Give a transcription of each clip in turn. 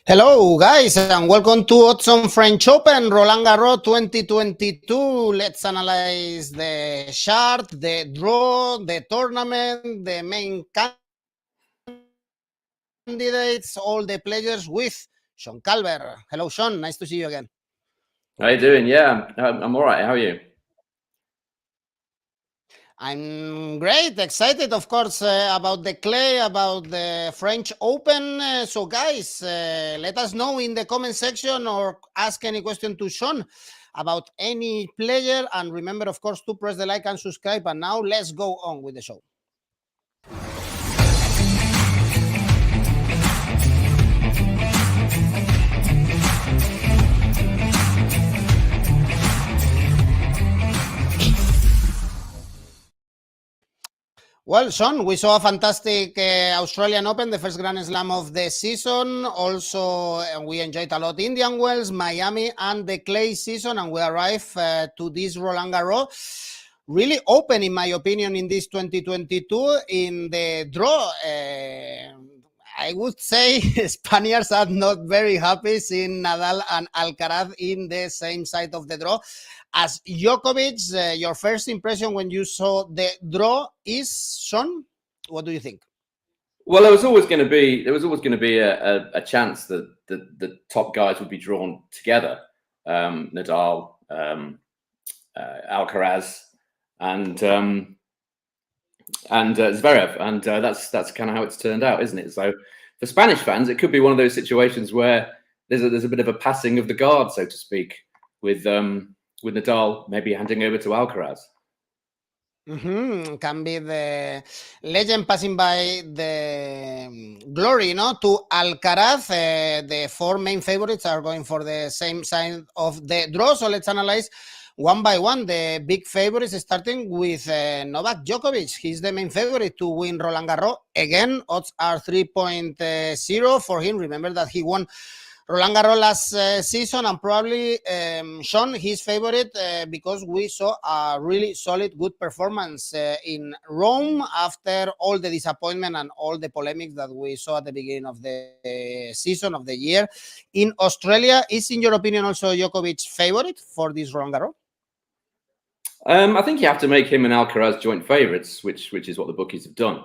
Hello, guys, and welcome to Odds on French Open, Roland Garros 2022. Let's analyze the chart, the draw, the tournament, the main candidates, all the players with Sean Calvert. Hello, Sean. Nice to see you again. How you doing? Yeah, I'm all right. How are you? I'm great, excited, of course, about the clay, about the French Open. So, guys, let us know in the comment section or ask any question to Sean about any player. And remember, of course, to press the like and subscribe. And now let's go on with the show. Well, Sean, we saw a fantastic Australian Open, the first Grand Slam of the season. Also, we enjoyed a lot Indian Wells, Miami, and the clay season. And we arrived to this Roland Garros. Really open, in my opinion, in this 2022. In the draw, I would say Spaniards are not very happy seeing Nadal and Alcaraz in the same side of the draw. As Djokovic, your first impression when you saw the draw is, Sean, what do you think? Well, there was always going to be a chance that the top guys would be drawn together. Nadal, Alcaraz, and Zverev, and that's kind of how it's turned out, isn't it? So for Spanish fans, it could be one of those situations where there's a bit of a passing of the guard, so to speak, with Nadal maybe handing over to Alcaraz. Can be the legend passing by the glory, to Alcaraz. The four main favorites are going for the same side of the draw. So let's analyze one by one the big favorites, starting with Novak Djokovic. He's the main favorite to win Roland Garros. Again, odds are 3.0 for him. Remember that he won Roland Garros last season, and probably Sean, his favorite because we saw a really solid, good performance in Rome after all the disappointment and all the polemics that we saw at the beginning of the season, of the year. In Australia, is, in your opinion, also Djokovic's favorite for this Roland Garros? I think you have to make him and Alcaraz joint favourites, which is what the bookies have done.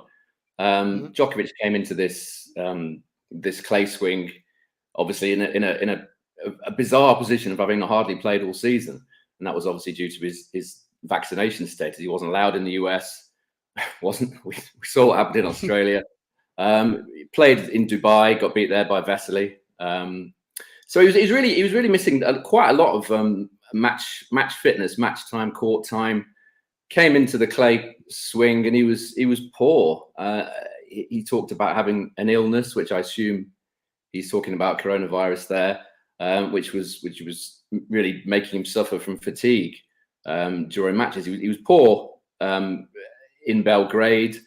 Djokovic came into this clay swing, obviously in a bizarre position of having hardly played all season, and that was obviously due to his vaccination status. He wasn't allowed in the US. We saw what happened in Australia. He played in Dubai, got beat there by Vesely. So he was really missing quite a lot of match fitness, match time, court time. Came into the clay swing and he was poor. He talked about having an illness, which I assume he's talking about coronavirus there, which was really making him suffer from fatigue during matches. He was poor in Belgrade,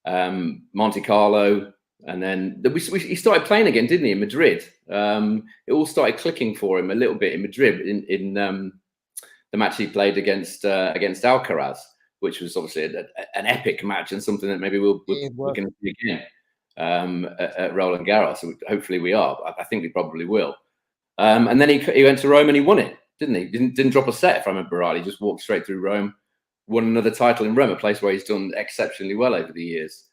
Monte Carlo, and then he started playing again, didn't he, in Madrid? It all started clicking for him a little bit in Madrid in the match he played against Alcaraz, which was obviously an epic match and something that maybe we're going to see again. At Roland Garros, so hopefully we are. I think we probably will. And then he went to Rome and he won it, didn't he? Didn't drop a set, if I remember right. He just walked straight through Rome, won another title in Rome, a place where he's done exceptionally well over the years.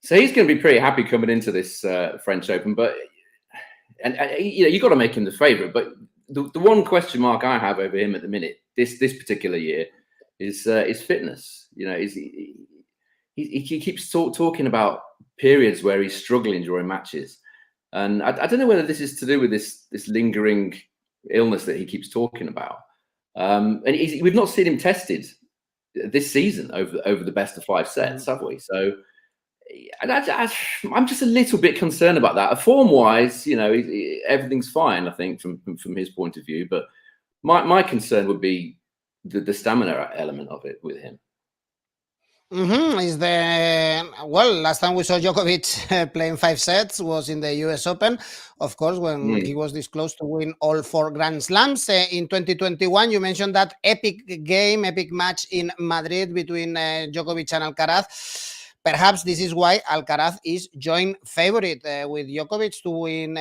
So he's going to be pretty happy coming into this French Open. But you got to make him the favourite. But the one question mark I have over him at the minute, this particular year, is fitness. He keeps talking about periods where he's struggling during matches, and I don't know whether this is to do with this lingering illness that he keeps talking about. And we've not seen him tested this season over the best of 5 sets, have we? So I'm just a little bit concerned about that. Form-wise, everything's fine, I think, from his point of view. But my concern would be the stamina element of it with him. Last time we saw Djokovic playing 5 sets was in the US Open, of course, when he was this close to win all 4 Grand Slams. In 2021, you mentioned that epic match in Madrid between Djokovic and Alcaraz. perhaps this is why Alcaraz is joint favorite with Djokovic to win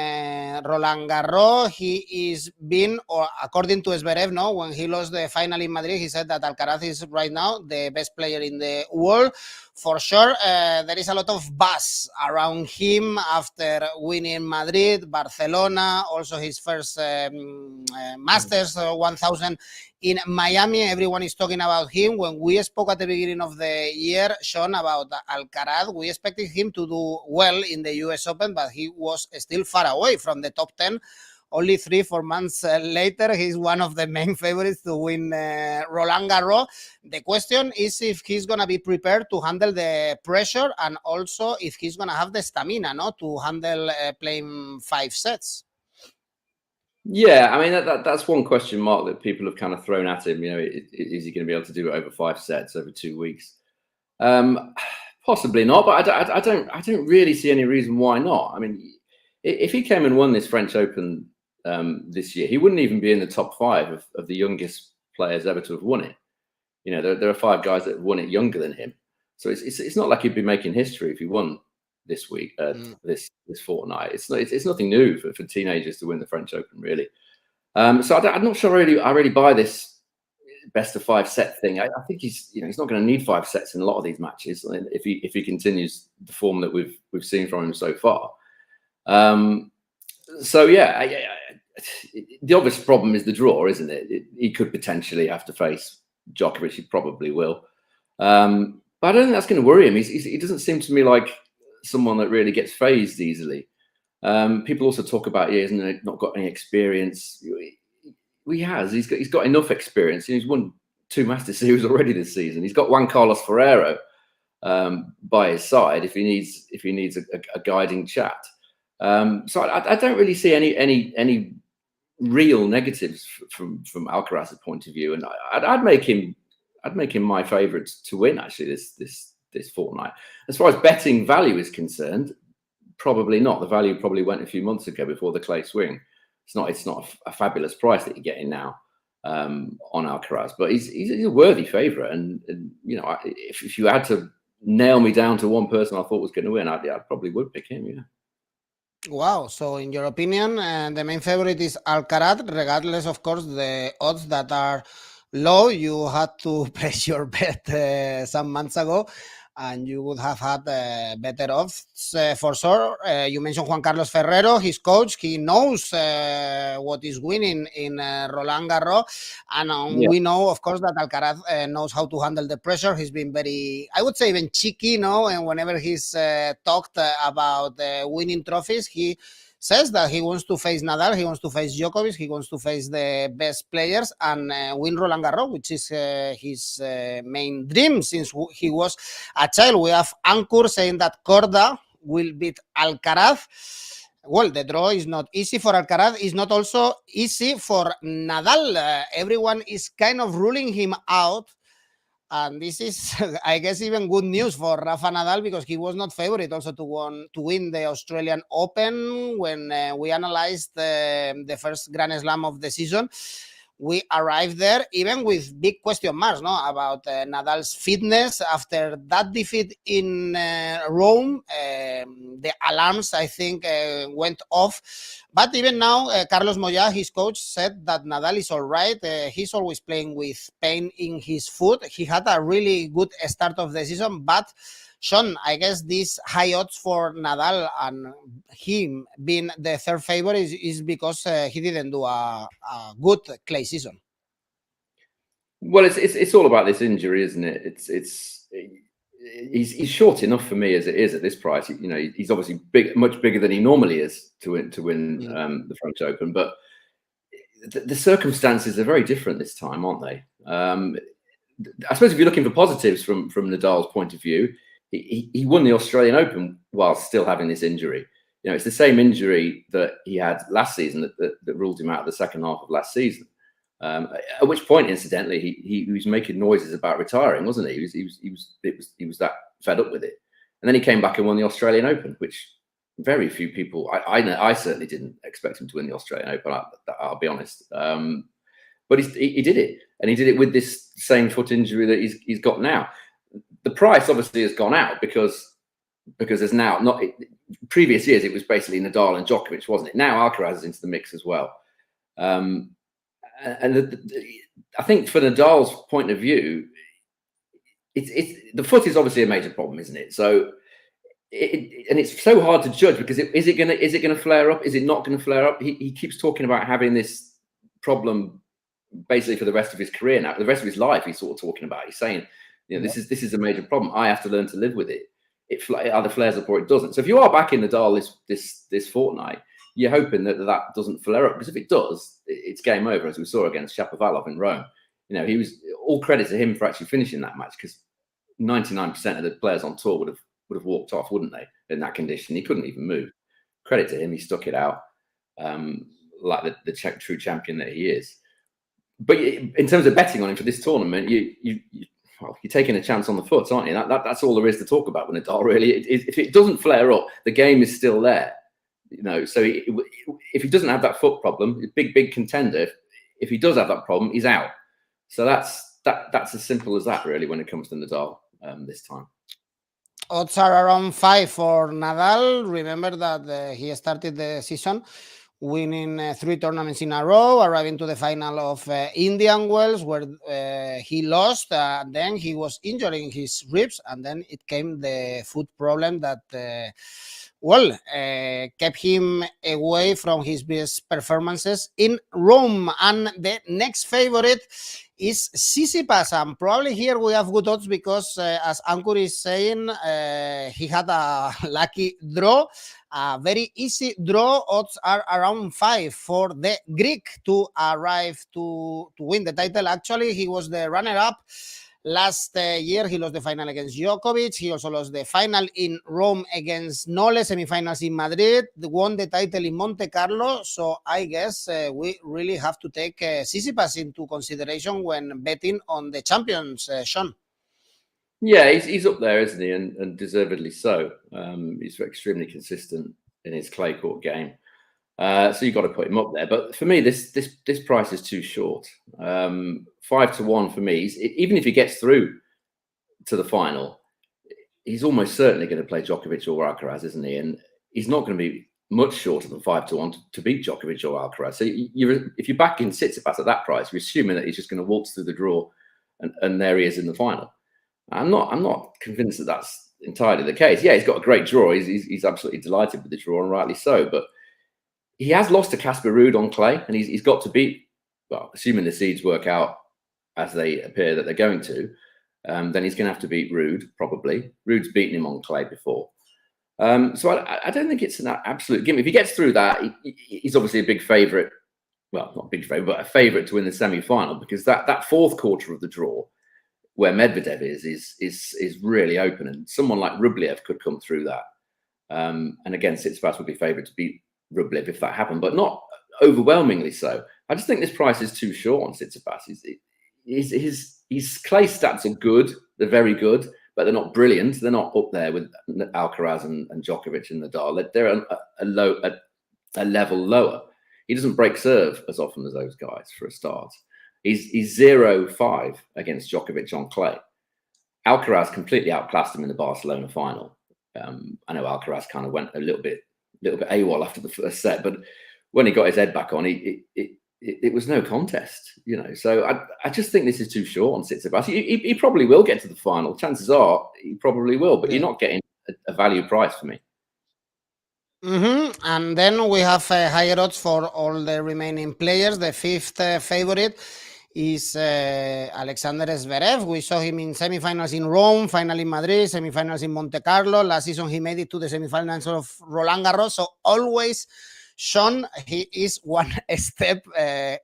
Roland Garros. He is been, or according to Zverev, no, when he lost the final in Madrid, he said that Alcaraz is right now the best player in the world. For sure, there is a lot of buzz around him after winning Madrid, Barcelona, also his first Masters 1000 in Miami. Everyone is talking about him. When we spoke at the beginning of the year, Sean, about Alcaraz, we expected him to do well in the US Open, but he was still far away from the top 10. Only 3-4 months later, he's one of the main favorites to win Roland Garros. The question is if he's going to be prepared to handle the pressure, and also if he's going to have the stamina, no, to handle playing 5 sets. Yeah, I mean, that's one question mark that people have kind of thrown at him. You know, is he going to be able to do it over 5 sets over 2 weeks? Possibly not, but I don't really see any reason why not. I mean, if he came and won this French Open this year, he wouldn't even be in the top 5 of the youngest players ever to have won it. You know, there are 5 guys that have won it younger than him, so it's not like he'd be making history if he won this week, this fortnight. It's nothing new for teenagers to win the French Open, really. So I'm not sure I really buy this best of 5 set thing. I think he's not going to need 5 sets in a lot of these matches if he continues the form that we've seen from him so far. So yeah, the obvious problem is the draw, isn't it? He could potentially have to face Djokovic. He probably will, but I don't think that's going to worry him. He doesn't seem to me like someone that really gets phased easily. People also talk about he hasn't not got any experience. He has. He's got enough experience. He's won 2 Masters Series already this season. He's got Juan Carlos Ferrero by his side if he needs a guiding chat. So I don't really see any real negatives from Alcaraz's point of view, and I'd make him my favourite to win actually this fortnight. As far as betting value is concerned, probably not. The value probably went a few months ago before the clay swing. It's not a fabulous price that you're getting now on Alcaraz, but he's a worthy favourite. And you know, if you had to nail me down to one person I thought was going to win, I probably would pick him. Yeah. Wow. So in your opinion, the main favorite is Alcaraz, regardless, of course, the odds that are low. You had to place your bet some months ago, and you would have had better odds for sure. You mentioned Juan Carlos Ferrero, his coach. He knows what is winning in Roland Garros. And we know, of course, that Alcaraz knows how to handle the pressure. He's been very, I would say, even cheeky, no? And whenever he's talked about winning trophies, he says that he wants to face Nadal, he wants to face Djokovic, he wants to face the best players and win Roland Garros, which is his main dream since he was a child. We have Ankur saying that Korda will beat Alcaraz. Well, the draw is not easy for Alcaraz. It's not also easy for Nadal. Everyone is kind of ruling him out. And this is, I guess, even good news for Rafa Nadal because he was not favorite also to win the Australian Open. When we analyzed the first Grand Slam of the season, we arrived there even with big question marks, no, about Nadal's fitness after that defeat in Rome. The alarms, I think, went off. But even now, Carlos Moya, his coach, said that Nadal is all right. He's always playing with pain in his foot. He had a really good start of the season, but Sean, I guess these high odds for Nadal and him being the third favorite is because he didn't do a good clay season. Well, it's all about this injury, isn't it? He's short enough for me as it is at this price. You know, he's obviously much bigger than he normally is to win the French Open, but the circumstances are very different this time, aren't they? I suppose if you're looking for positives from Nadal's point of view, he won the Australian Open while still having this injury. You know, it's the same injury that he had last season that ruled him out of the second half of last season. At which point, incidentally, he was making noises about retiring, wasn't he? He was that fed up with it, and then he came back and won the Australian Open, which very few people. I certainly didn't expect him to win the Australian Open. I'll be honest, but he did it, and he did it with this same foot injury that he's got now. the price obviously has gone out because there's now not previous years it was basically Nadal and Djokovic, wasn't it? Now Alcaraz is into the mix as well. And I think for Nadal's point of view, the foot is obviously a major problem, isn't it? So, and it's so hard to judge because is it going to flare up? Is it not going to flare up? He keeps talking about having this problem basically for the rest of his career now, for the rest of his life. He's sort of talking about. He's saying, this is a major problem. I have to learn to live with it. It either flares up or it doesn't. So if you are backing Nadal this fortnight, you're hoping that doesn't flare up, because if it does, it's game over, as we saw against Shapovalov in Rome. He was all credit to him for actually finishing that match, because 99% of the players on tour would have walked off, wouldn't they? In that condition, he couldn't even move. Credit to him, he stuck it out like the true champion that he is. But in terms of betting on him for this tournament, you're taking a chance on the foot, aren't you? That's all there is to talk about with Nadal, really. If it doesn't flare up, the game is still there. So if he doesn't have that foot problem, big contender. If he does have that problem, he's out. So that's as simple as that, really, when it comes to Nadal this time. Odds are around 5 for Nadal. Remember that he started the season winning 3 tournaments in a row, arriving to the final of Indian Wells, where he lost. Then he was injuring his ribs, and then it came the foot problem that kept him away from his best performances in Rome. And the next favorite is Tsitsipas, and probably here we have good odds because, as Ankur is saying, he had a lucky draw, a very easy draw. Odds are around 5 for the Greek to arrive to win the title. Actually, he was the runner-up. Last year, he lost the final against Djokovic. He also lost the final in Rome against Nole, semifinals in Madrid, won the title in Monte Carlo. So I guess we really have to take Tsitsipas into consideration when betting on the champions, Sean. Yeah, he's up there, isn't he? And deservedly so. He's extremely consistent in his clay court game. So you've got to put him up there. But for me, this price is too short. 5-1 for me. Even if he gets through to the final, he's almost certainly going to play Djokovic or Alcaraz, isn't he? And he's not going to be much shorter than 5-1 to beat Djokovic or Alcaraz. So if you're backing Tsitsipas at that price, you're assuming that he's just going to waltz through the draw, and there he is in the final. I'm not convinced that that's entirely the case. Yeah, he's got a great draw. He's absolutely delighted with the draw, and rightly so. But he has lost to Casper Ruud on clay, and he's got to beat, well, assuming the seeds work out as they appear that they're going to, then he's going to have to beat Ruud, probably. Ruud's beaten him on clay before. So I don't think it's an absolute gimme. If he gets through that, he's obviously a big favourite. Well, not a big favourite, but a favourite to win the semi-final, because that fourth quarter of the draw, where Medvedev is really open, and someone like Rublev could come through that. And again, Tsitsipas would be favourite to beat Rublev if that happened, but not overwhelmingly so. I just think this price is too short on Tsitsipas. His clay stats are good; they're very good, but they're not brilliant. They're not up there with Alcaraz and Djokovic and Nadal. They're a level lower. He doesn't break serve as often as those guys, for a start. He's 0-5 against Djokovic on clay. Alcaraz completely outclassed him in the Barcelona final. I know Alcaraz kind of went a little bit AWOL after the first set, but when he got his head back on, it was no contest, So I just think this is too short on Tsitsipas. He probably will get to the final. Chances are he probably will, but you're not getting a value price for me. And then we have higher odds for all the remaining players. The fifth favorite is Alexander Zverev. We saw him in semifinals in Rome, final in Madrid, semifinals in Monte Carlo. Last season, he made it to the semifinals of Roland Garros. So always, Sean, he is one step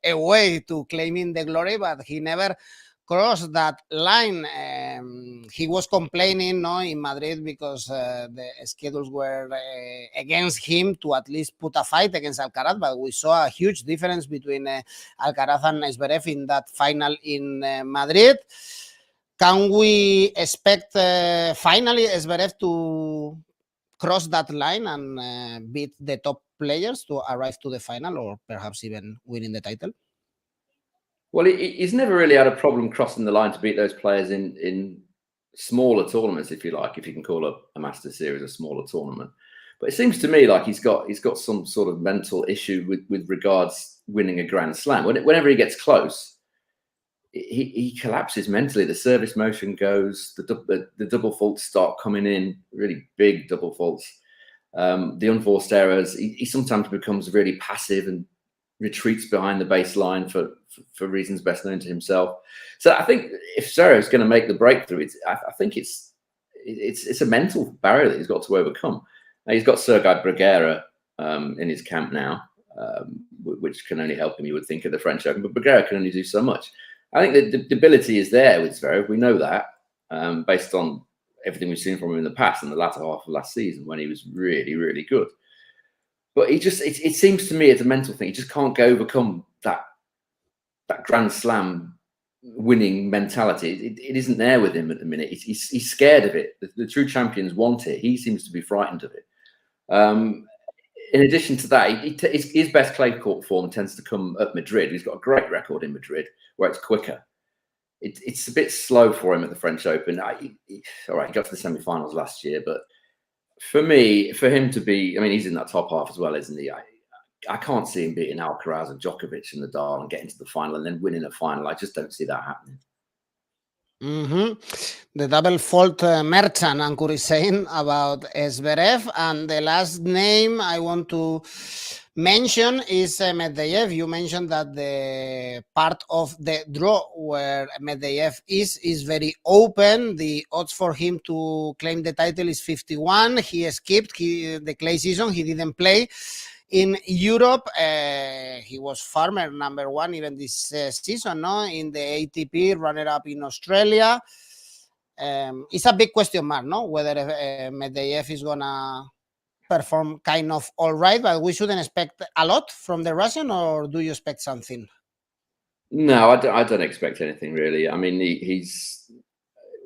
away to claiming the glory, but he never crossed that line. He was complaining in Madrid because the schedules were against him to at least put a fight against Alcaraz, but we saw a huge difference between Alcaraz and Zverev in that final in Madrid. Can we expect finally Zverev to cross that line and beat the top players to arrive to the final, or perhaps even winning the title? Well, he's never really had a problem crossing the line to beat those players in smaller tournaments, if you like, if you can call a Masters Series a smaller tournament. But it seems to me like he's got some sort of mental issue with regards winning a Grand Slam. Whenever he gets close, he collapses mentally. The service motion goes, the double faults start coming in, really big double faults. The unforced errors. He sometimes becomes really passive and retreats behind the baseline for reasons best known to himself. So I think if Zverev's going to make the breakthrough, I think it's a mental barrier that he's got to overcome. Now, he's got Sergei Bruguera in his camp now, which can only help him, you would think, at the French Open. But Bruguera can only do so much. I think the ability is there with Zverev. We know that based on everything we've seen from him in the past, in the latter half of last season when he was really, really good. But it seems to me it's a mental thing. He just can't overcome that Grand Slam winning mentality. It isn't there with him at the minute. He's scared of it. The true champions want it. He seems to be frightened of it. In addition to that, his best clay court form tends to come at Madrid. He's got a great record in Madrid where it's quicker. It's a bit slow for him at the French Open. All right, he got to the semi-finals last year, but for him to be, I mean, he's in that top half as well, isn't he? I can't see him beating Alcaraz and Djokovic and Nadal and getting to the final and then winning a final. I just don't see that happening. The double fault merchant, Ankur is saying about Zverev. And the last name I want to mention is Medvedev. You mentioned that the part of the draw where Medvedev is very open. The odds for him to claim the title is 51. He skipped the clay season. He didn't play. In Europe, he was farmer number one even this season, no? In the ATP, runner-up in Australia. It's a big question mark, no? Whether Medvedev is gonna perform kind of all right, but we shouldn't expect a lot from the Russian, or do you expect something? No, I don't expect anything really. I mean, he's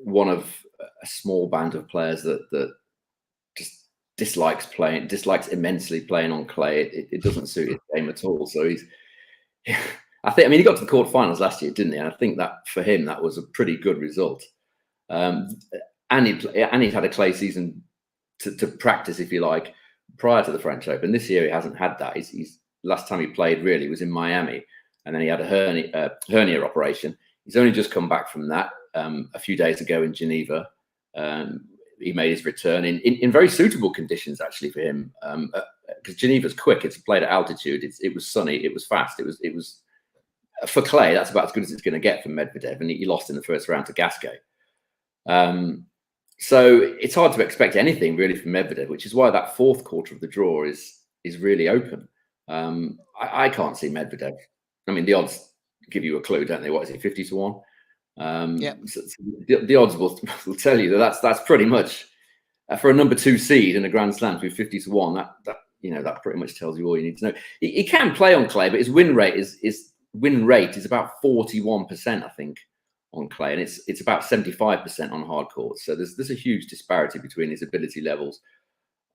one of a small band of players that just dislikes immensely playing on clay. It doesn't suit his game at all. So he got to the quarterfinals last year, didn't he? And I think that for him, that was a pretty good result. And he'd had a clay season to practice, if you like, prior to the French Open. This year, he hasn't had that. He's last time he played really was in Miami, and then he had a hernia operation. He's only just come back from that a few days ago in Geneva. He made his return in very suitable conditions, actually, for him, because Geneva's quick. It's played at altitude. It was sunny. It was fast. It was for clay. That's about as good as it's going to get for Medvedev, and he lost in the first round to Gasquet. So it's hard to expect anything really from Medvedev, which is why that fourth quarter of the draw is really open. I can't see Medvedev. I mean, the odds give you a clue, don't they? What is it, 50 to 1? Yeah. So the odds will tell you that's pretty much for a number 2 seed in a Grand Slam to be 50 to 1. That pretty much tells you all you need to know. He can play on clay, but his win rate is about 41%, I think, on clay, and it's about 75% on hard courts. So there's a huge disparity between his ability levels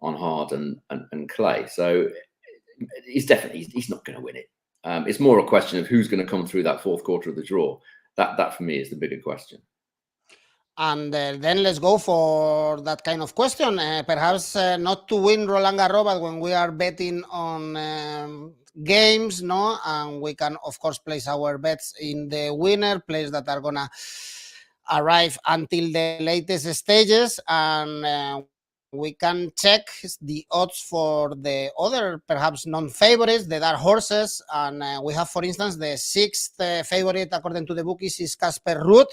on hard and clay. So he's not going to win it. It's more a question of who's going to come through that fourth quarter of the draw. That for me is the bigger question. And then let's go for that kind of question. Perhaps not to win Roland Garros, but when we are betting on games, no, and we can of course place our bets in the winner, players that are gonna arrive until the latest stages, and we can check the odds for the other perhaps non-favorites, the dark horses, and we have, for instance, the 6th favorite according to the bookies is Casper Ruud,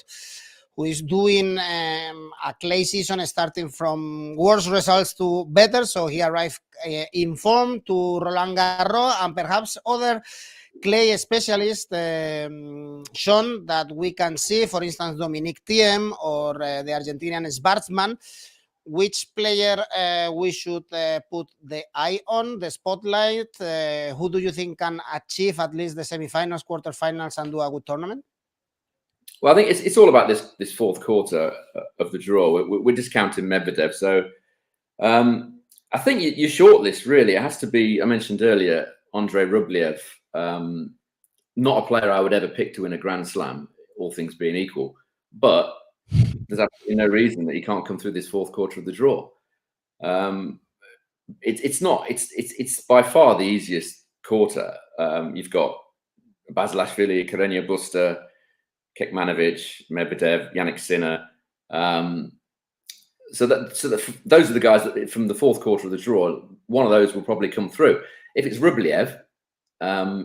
who is doing a clay season starting from worse results to better. So he arrived in form to Roland Garros, and perhaps other clay specialists, Sean, that we can see, for instance, Dominic Thiem or the Argentinian Schwartzman. Which player we should put the eye on, the spotlight? Who do you think can achieve at least the semifinals, quarterfinals, and do a good tournament? Well, I think it's all about this fourth quarter of the draw. We're discounting Medvedev, so I think your shortlist really it has to be. I mentioned earlier Andrei Rublev, not a player I would ever pick to win a Grand Slam, all things being equal. But there's absolutely no reason that he can't come through this fourth quarter of the draw. It's by far the easiest quarter. You've got Basilashvili, Carreño Busta, Kekmanovic, Medvedev, Yannick Sinner. So those are the guys that from the fourth quarter of the draw, one of those will probably come through. If it's Rublev,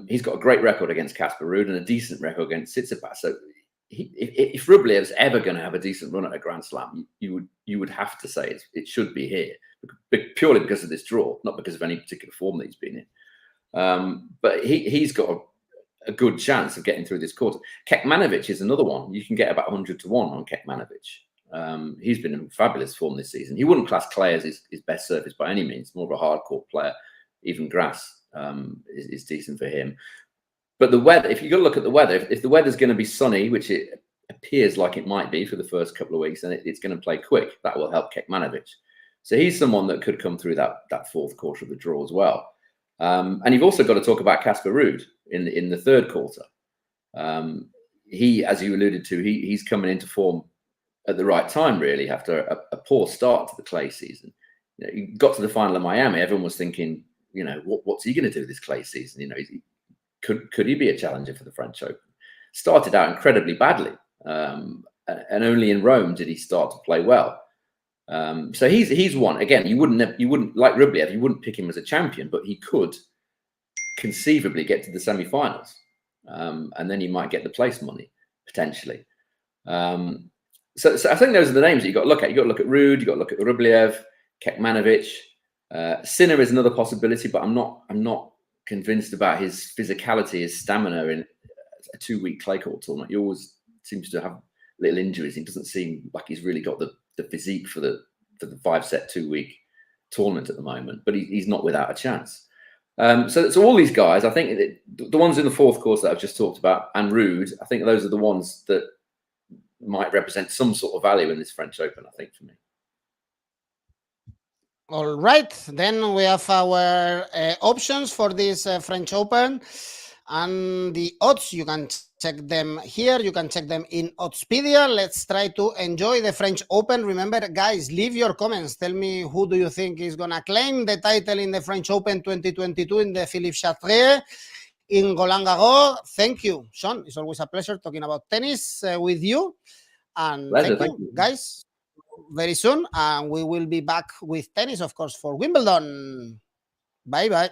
he's got a great record against Casper Ruud and a decent record against Tsitsipas. So if Rublev's ever going to have a decent run at a Grand Slam, you would have to say it should be here, purely because of this draw, not because of any particular form that he's been in. But he's got a good chance of getting through this quarter. Kekmanovic is another one. You can get about 100 to 1 on Kekmanovic. He's been in fabulous form this season. He wouldn't class clay as his best surface by any means. More of a hardcore player. Even grass is decent for him. But the weather, if you go look at the weather, if the weather's going to be sunny, which it appears like it might be for the first couple of weeks, then it's going to play quick. That will help Kekmanovic. So he's someone that could come through that fourth quarter of the draw as well. And you've also got to talk about Casper Ruud in the third quarter. He, as you alluded to, he's coming into form at the right time, really, after a poor start to the clay season. You know, he got to the final of Miami. Everyone was thinking, you know, what's he going to do this clay season? You know, could he be a challenger for the French Open? Started out incredibly badly, and only in Rome did he start to play well. So he's one. Again, you wouldn't like Rublev, you wouldn't pick him as a champion, but he could conceivably get to the semi-finals, and then you might get the place money potentially. So I think those are the names that you got to look at. You got to look at Ruud, you got to look at Rublev, Kekmanovic. Sinner is another possibility, but I'm not convinced about his physicality, his stamina in a 2-week clay court tournament. He always seems to have little injuries. He doesn't seem like he's really got the physique for the 5-set 2-week tournament at the moment, but he's not without a chance. So all these guys, I think the ones in the fourth course that I've just talked about and Ruud, I think those are the ones that might represent some sort of value in this French Open, I think, for me. All right, then we have our options for this French Open, and the odds, you can check them here. You can check them in Oddspedia. Let's try to enjoy the French Open. Remember, guys, leave your comments. Tell me who do you think is going to claim the title in the French Open 2022 in the Philippe Chatrier in Roland Garros. Thank you, Sean. It's always a pleasure talking about tennis with you. And thank you, guys. Very soon, and we will be back with tennis, of course, for Wimbledon. Bye-bye.